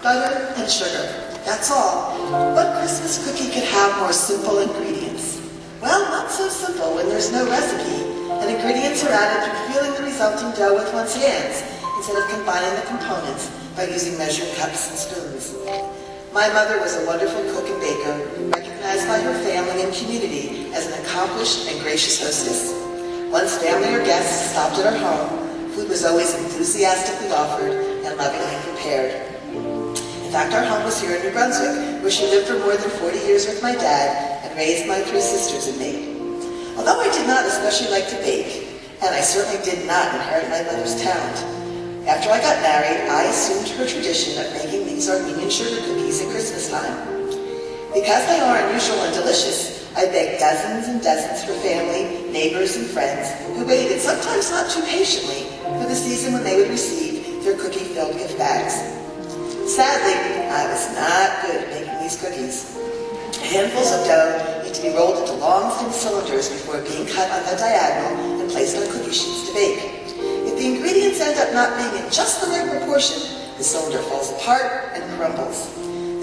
butter, and sugar. That's all. What Christmas cookie could have more simple ingredients? Well, not so simple when there's no recipe, and ingredients are added through feeling the resulting dough with one's hands, instead of combining the components by using measuring cups and spoons. My mother was a wonderful cook and baker, recognized by her family and community as an accomplished and gracious hostess. Once family or guests stopped at our home, food was always enthusiastically offered and lovingly prepared. In fact, our home was here in New Brunswick, where she lived for more than 40 years with my dad and raised my 3 sisters and me. Although I did not especially like to bake, and I certainly did not inherit my mother's talent, after I got married, I assumed her tradition of making these Armenian sugar cookies at Christmas time. Because they are unusual and delicious, I baked dozens and dozens for family, neighbors, and friends who waited, sometimes not too patiently, for the season when they would receive their cookie-filled gift bags. Sadly, I was not good at making these cookies. Handfuls of dough need to be rolled into long, thin cylinders before being cut on the diagonal and placed on cookie sheets to bake. If the ingredients end up not being in just the right proportion, the cylinder falls apart and crumbles.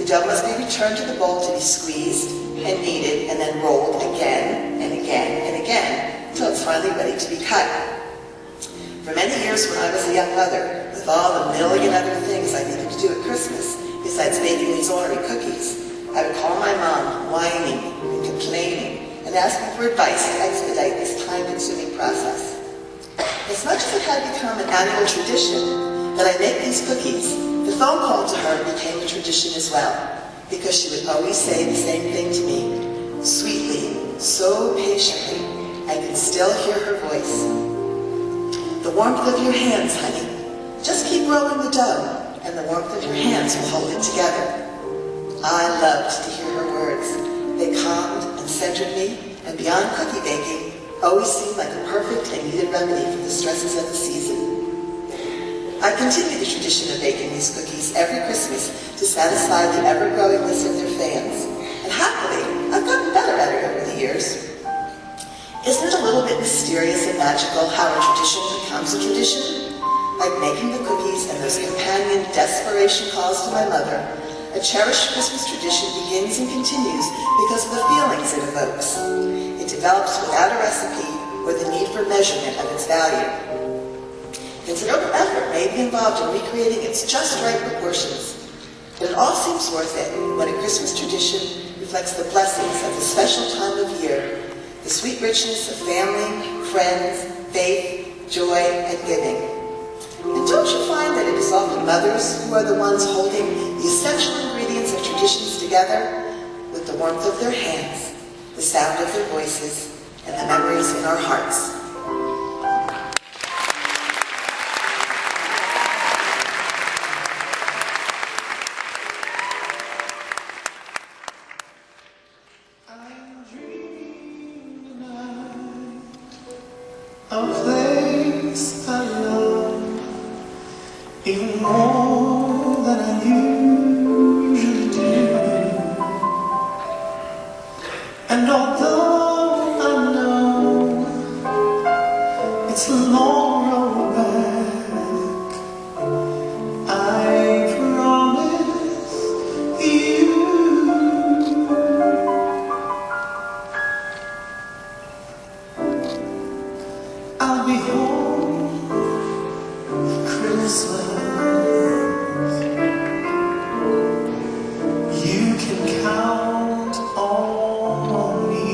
The dough must be returned to the bowl to be squeezed and kneaded and then rolled again and again and again until it's finally ready to be cut. For many years when I was a young mother, with all the million other things I needed to do at Christmas, besides baking these ornery cookies, I would call my mom whining and complaining and asking for advice to expedite this time-consuming process. As much as it had become an annual tradition that I make these cookies, the phone call to her became a tradition as well, because she would always say the same thing to me, sweetly, so patiently, I could still hear her voice. The warmth of your hands, honey. Just keep rolling the dough, and the warmth of your hands will hold it together. I loved to hear her words. They calmed and centered me, and beyond cookie baking, always seemed like a perfect and needed remedy for the stresses of the season. I continue the tradition of baking these cookies every Christmas to satisfy the ever-growing list of their fans, and happily, I've gotten better at it over the years. Isn't it a little bit mysterious and magical how a tradition becomes a tradition? Like making the cookies and those companion desperation calls to my mother, a cherished Christmas tradition begins and continues because of the feelings it evokes. It develops without a recipe or the need for measurement of its value. Considerable effort may be involved in recreating its just right proportions, but it all seems worth it when a Christmas tradition reflects the blessings of the special time of year, the sweet richness of family, friends, faith, joy, and giving. And don't you find that it is often mothers who are the ones holding the essential ingredients of traditions together with the warmth of their hands, the sound of their voices, and the memories in our hearts? I'm dreaming tonight of things I love, even more than I usually do. And although I know it's a long road back, I promise you I'll be home for Christmas. You can count on me.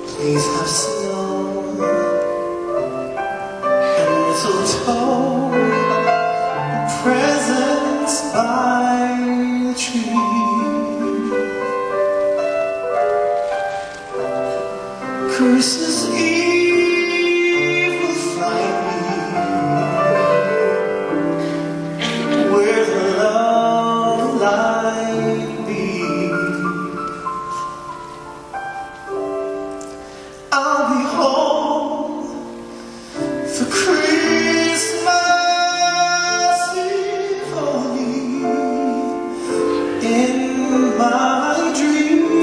Please have snow and mistletoe, presents by the tree. Christmas Eve will find me where the love light beams. I'll be home for Christmas Eve in my dreams.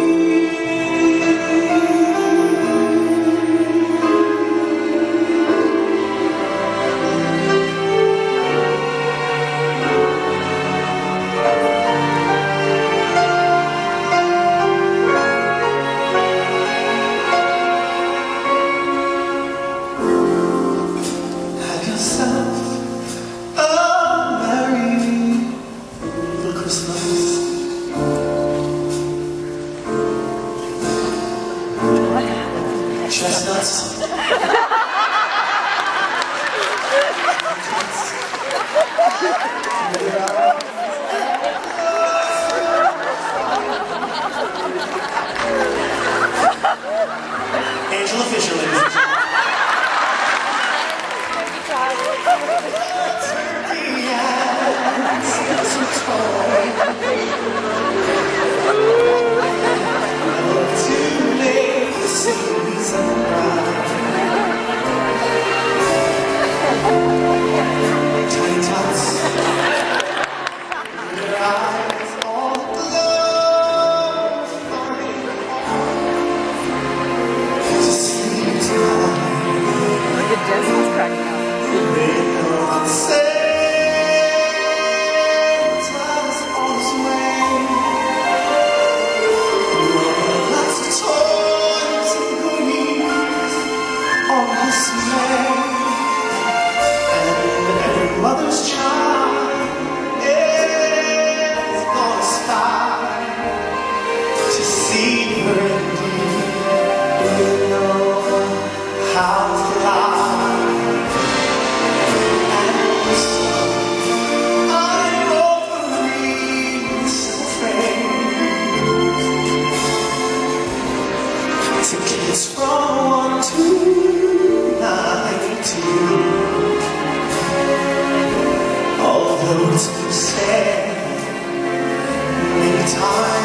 Chestnuts. Angela Fisher, ladies and gentlemen. Jasmine's cracking up. Mother's child is gonna start to see her indeed. You know how to fly, and so I'm over recent frames, tickets from 1 to 92. Although it's been said many times.